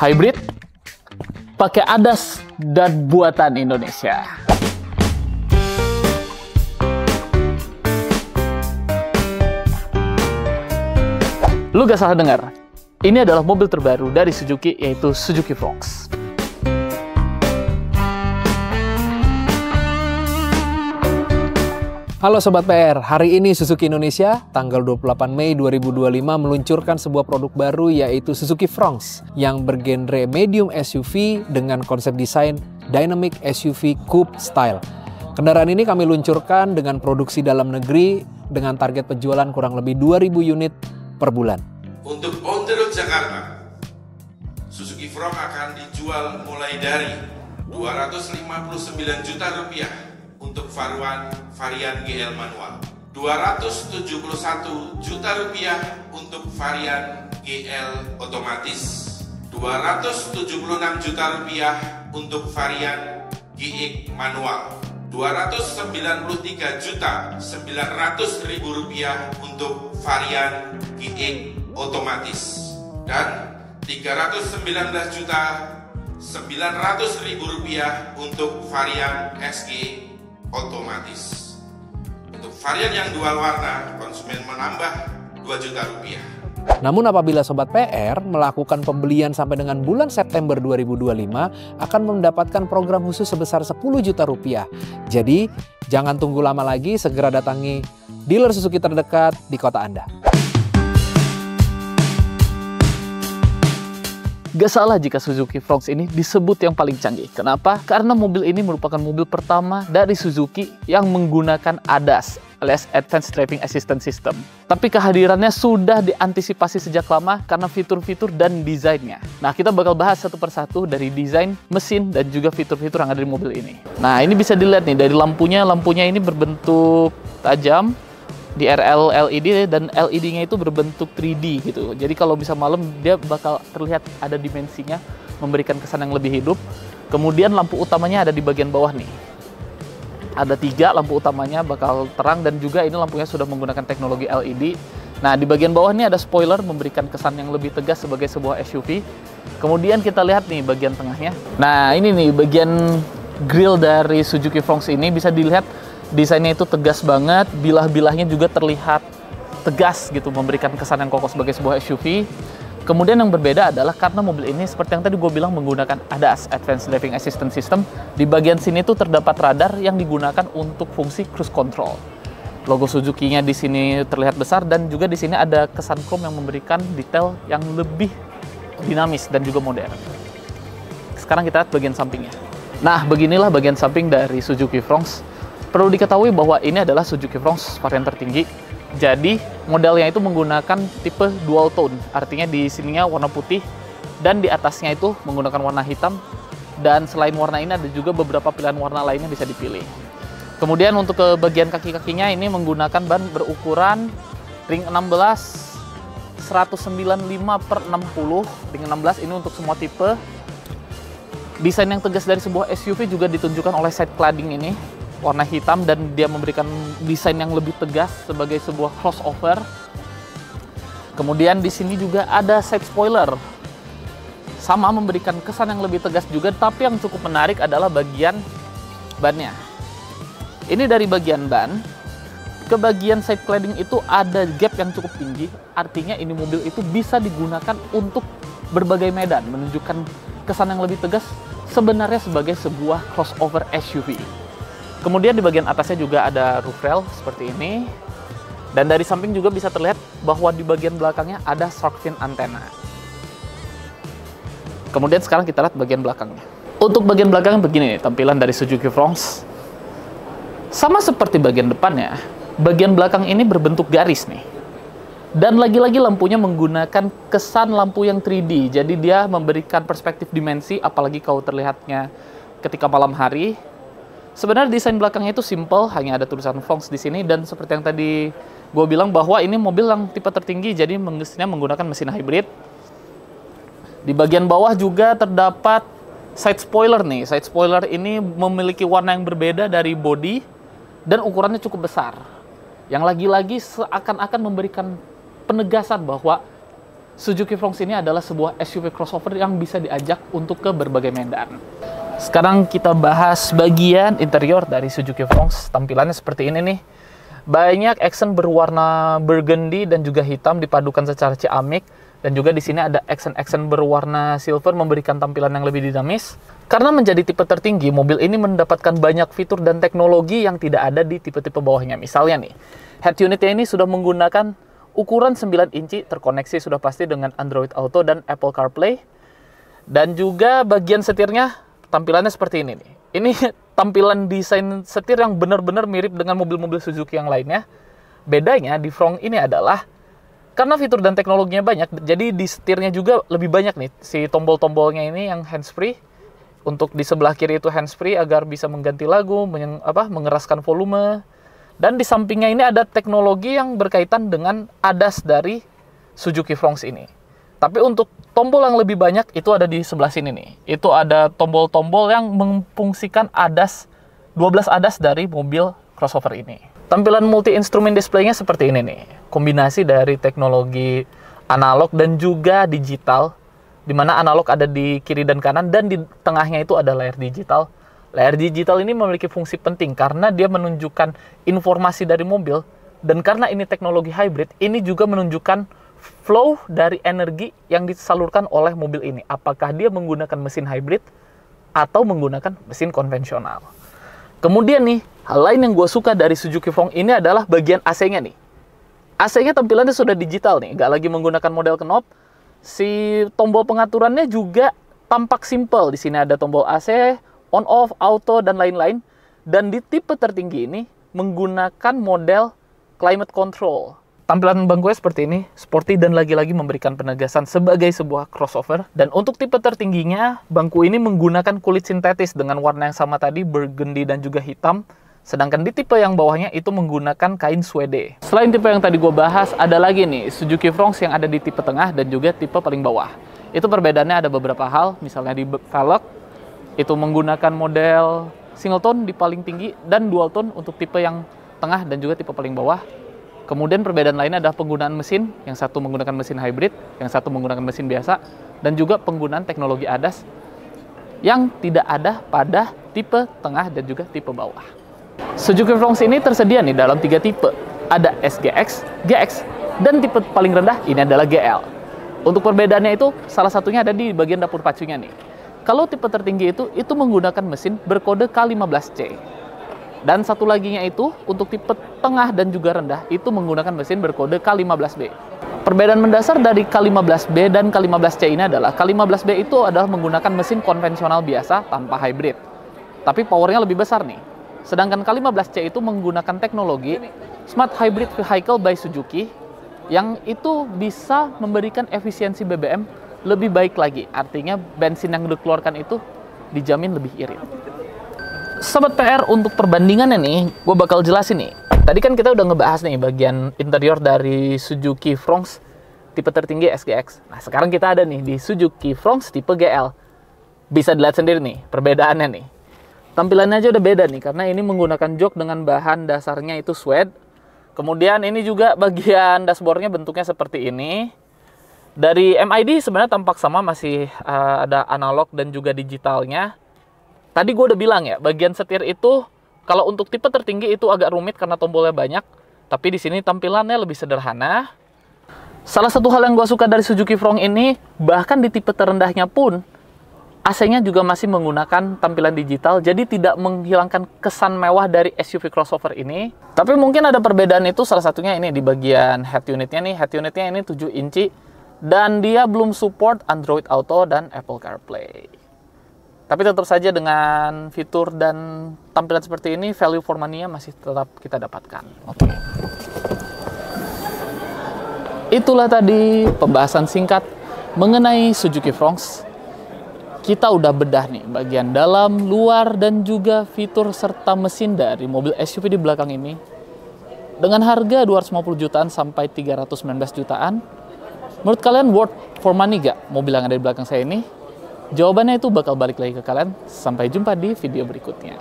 hybrid, pakai ADAS dan buatan Indonesia. Lu gak salah dengar, ini adalah mobil terbaru dari Suzuki, yaitu Suzuki Fronx. Halo Sobat PR, hari ini Suzuki Indonesia tanggal 28 Mei 2025 meluncurkan sebuah produk baru yaitu Suzuki Fronx yang bergenre medium SUV dengan konsep desain Dynamic SUV Coupe Style. Kendaraan ini kami luncurkan dengan produksi dalam negeri dengan target penjualan kurang lebih 2.000 unit per bulan. Untuk on the road Jakarta, Suzuki Fronx akan dijual mulai dari 259 juta rupiah untuk varian GL manual, 271 juta rupiah untuk varian GL otomatis, 276 juta rupiah untuk varian GX manual, 293 juta 900 ribu rupiah untuk varian GX otomatis, dan 319 juta 900 ribu rupiah untuk varian SG otomatis. Untuk varian yang dual warna, konsumen menambah 2 juta rupiah. Namun apabila Sobat PR melakukan pembelian sampai dengan bulan September 2025 akan mendapatkan program khusus sebesar 10 juta rupiah. Jadi jangan tunggu lama lagi, segera datangi dealer Suzuki terdekat di kota Anda. Gak salah jika Suzuki Fronx ini disebut yang paling canggih. Kenapa? Karena mobil ini merupakan mobil pertama dari Suzuki yang menggunakan ADAS alias Advanced Driving Assistance System. Tapi kehadirannya sudah diantisipasi sejak lama karena fitur-fitur dan desainnya. Nah, kita bakal bahas satu persatu dari desain, mesin, dan juga fitur-fitur yang ada di mobil ini. Nah, ini bisa dilihat nih dari lampunya. Lampunya ini berbentuk tajam di RL LED dan LED-nya itu berbentuk 3D gitu. Jadi kalau bisa malam dia bakal terlihat ada dimensinya, memberikan kesan yang lebih hidup. Kemudian lampu utamanya ada di bagian bawah nih. Ada 3 lampu utamanya bakal terang dan juga ini lampunya sudah menggunakan teknologi LED. Nah, di bagian bawah ini ada spoiler memberikan kesan yang lebih tegas sebagai sebuah SUV. Kemudian kita lihat nih bagian tengahnya. Nah, ini nih bagian grill dari Suzuki Fronx ini bisa dilihat desainnya itu tegas banget, bilah-bilahnya juga terlihat tegas gitu, memberikan kesan yang kokoh sebagai sebuah SUV. Kemudian yang berbeda adalah karena mobil ini seperti yang tadi gue bilang menggunakan ADAS, Advanced Driving Assistance System. Di bagian sini tuh terdapat radar yang digunakan untuk fungsi cruise control. Logo Suzuki-nya di sini terlihat besar dan juga di sini ada kesan chrome yang memberikan detail yang lebih dinamis dan juga modern. Sekarang kita lihat bagian sampingnya. Nah, beginilah bagian samping dari Suzuki Fronx. Perlu diketahui bahwa ini adalah Suzuki Fronx varian tertinggi. Jadi modelnya itu menggunakan tipe dual tone. Artinya di sininya warna putih dan di atasnya itu menggunakan warna hitam. Dan selain warna ini ada juga beberapa pilihan warna lainnya bisa dipilih. Kemudian untuk ke bagian kaki-kakinya ini menggunakan ban berukuran ring 16 195/60. Ring 16 ini untuk semua tipe. Desain yang tegas dari sebuah SUV juga ditunjukkan oleh side cladding ini. Warna hitam dan dia memberikan desain yang lebih tegas sebagai sebuah crossover. Kemudian di sini juga ada side spoiler. Sama memberikan kesan yang lebih tegas juga, tapi yang cukup menarik adalah bagian bannya. Ini dari bagian ban ke bagian side cladding itu ada gap yang cukup tinggi. Artinya ini mobil itu bisa digunakan untuk berbagai medan, menunjukkan kesan yang lebih tegas sebenarnya sebagai sebuah crossover SUV. Kemudian di bagian atasnya juga ada roof rail seperti ini. Dan dari samping juga bisa terlihat bahwa di bagian belakangnya ada shark fin antena. Kemudian sekarang kita lihat bagian belakangnya. Untuk bagian belakangnya begini nih tampilan dari Suzuki Fronx. Sama seperti bagian depannya, bagian belakang ini berbentuk garis nih. Dan lagi-lagi lampunya menggunakan kesan lampu yang 3D. Jadi dia memberikan perspektif dimensi, apalagi kalau terlihatnya ketika malam hari. Sebenarnya desain belakangnya itu simple, hanya ada tulisan Fronx di sini dan seperti yang tadi gue bilang bahwa ini mobil yang tipe tertinggi, jadi mestinya menggunakan mesin hybrid. Di bagian bawah juga terdapat side spoiler nih. Side spoiler ini memiliki warna yang berbeda dari body dan ukurannya cukup besar. Yang lagi-lagi seakan-akan memberikan penegasan bahwa Suzuki Fronx ini adalah sebuah SUV crossover yang bisa diajak untuk ke berbagai medan. Sekarang kita bahas bagian interior dari Suzuki Fronx. Tampilannya seperti ini nih. Banyak accent berwarna burgundy dan juga hitam dipadukan secara ciamik. Dan juga di sini ada accent berwarna silver memberikan tampilan yang lebih dinamis. Karena menjadi tipe tertinggi, mobil ini mendapatkan banyak fitur dan teknologi yang tidak ada di tipe-tipe bawahnya. Misalnya nih, head unitnya ini sudah menggunakan ukuran 9 inci, terkoneksi sudah pasti dengan Android Auto dan Apple CarPlay. Dan juga bagian setirnya tampilannya seperti ini nih. Ini tampilan desain setir yang benar-benar mirip dengan mobil-mobil Suzuki yang lainnya. Bedanya di Fronx ini adalah karena fitur dan teknologinya banyak, jadi di setirnya juga lebih banyak nih. Si tombol-tombolnya ini yang hands-free. Untuk di sebelah kiri itu hands-free agar bisa mengganti lagu, mengeraskan volume. Dan di sampingnya ini ada teknologi yang berkaitan dengan ADAS dari Suzuki Fronx ini. Tapi untuk tombol yang lebih banyak itu ada di sebelah sini nih. Itu ada tombol-tombol yang memfungsikan ADAS, 12 ADAS dari mobil crossover ini. Tampilan multi-instrument display-nya seperti ini nih. Kombinasi dari teknologi analog dan juga digital, di mana analog ada di kiri dan kanan, dan di tengahnya itu ada layar digital. Layar digital ini memiliki fungsi penting karena dia menunjukkan informasi dari mobil, dan karena ini teknologi hybrid, ini juga menunjukkan flow dari energi yang disalurkan oleh mobil ini. Apakah dia menggunakan mesin hybrid atau menggunakan mesin konvensional. Kemudian nih, hal lain yang gue suka dari Suzuki Fronx ini adalah bagian AC-nya nih. AC-nya tampilannya sudah digital nih, nggak lagi menggunakan model knob. Si tombol pengaturannya juga tampak simple. Di sini ada tombol AC, on off, auto, dan lain-lain. Dan di tipe tertinggi ini menggunakan model climate control. Tampilan bangkunya seperti ini, sporty dan lagi-lagi memberikan penegasan sebagai sebuah crossover. Dan untuk tipe tertingginya, bangku ini menggunakan kulit sintetis dengan warna yang sama tadi, burgundy dan juga hitam. Sedangkan di tipe yang bawahnya itu menggunakan kain suede. Selain tipe yang tadi gue bahas, ada lagi nih Suzuki Fronx yang ada di tipe tengah dan juga tipe paling bawah. Itu perbedaannya ada beberapa hal, misalnya di velg, itu menggunakan model single tone di paling tinggi dan dual tone untuk tipe yang tengah dan juga tipe paling bawah. Kemudian perbedaan lainnya adalah penggunaan mesin, yang satu menggunakan mesin hybrid, yang satu menggunakan mesin biasa, dan juga penggunaan teknologi ADAS yang tidak ada pada tipe tengah dan juga tipe bawah. Suzuki Fronx ini tersedia nih dalam 3 tipe. Ada SGX, GX, dan tipe paling rendah ini adalah GL. Untuk perbedaannya itu, salah satunya ada di bagian dapur pacunya nih. Kalau tipe tertinggi itu menggunakan mesin berkode K15C. Dan satu laginya itu, untuk tipe tengah dan juga rendah, itu menggunakan mesin berkode K15B. Perbedaan mendasar dari K15B dan K15C ini adalah, K15B itu adalah menggunakan mesin konvensional biasa tanpa hybrid. Tapi powernya lebih besar nih. Sedangkan K15C itu menggunakan teknologi Smart Hybrid Vehicle by Suzuki, yang itu bisa memberikan efisiensi BBM lebih baik lagi. Artinya bensin yang dikeluarkan itu dijamin lebih irit. Sobat PR, untuk perbandingannya nih, gue bakal jelasin nih. Tadi kan kita udah ngebahas nih bagian interior dari Suzuki Fronx tipe tertinggi SGX. Nah, sekarang kita ada nih di Suzuki Fronx tipe GL. Bisa dilihat sendiri nih perbedaannya nih. Tampilannya aja udah beda nih, karena ini menggunakan jok dengan bahan dasarnya itu suede. Kemudian ini juga bagian dashboardnya bentuknya seperti ini. Dari MID sebenarnya tampak sama, masih ada analog dan juga digitalnya. Tadi gue udah bilang ya, bagian setir itu kalau untuk tipe tertinggi itu agak rumit karena tombolnya banyak. Tapi di sini tampilannya lebih sederhana. Salah satu hal yang gue suka dari Suzuki Fronx ini, bahkan di tipe terendahnya pun, AC-nya juga masih menggunakan tampilan digital, jadi tidak menghilangkan kesan mewah dari SUV crossover ini. Tapi mungkin ada perbedaan itu, salah satunya ini di bagian head unitnya nih. Head unitnya ini 7 inci, dan dia belum support Android Auto dan Apple CarPlay. Tapi tetap saja dengan fitur dan tampilan seperti ini, value for money-nya masih tetap kita dapatkan. Oke. Itulah tadi pembahasan singkat mengenai Suzuki Fronx. Kita udah bedah nih bagian dalam, luar, dan juga fitur serta mesin dari mobil SUV di belakang ini. Dengan harga 250 jutaan sampai 319 jutaan, menurut kalian worth for money gak mobil yang ada di belakang saya ini? Jawabannya itu bakal balik lagi ke kalian. Sampai jumpa di video berikutnya.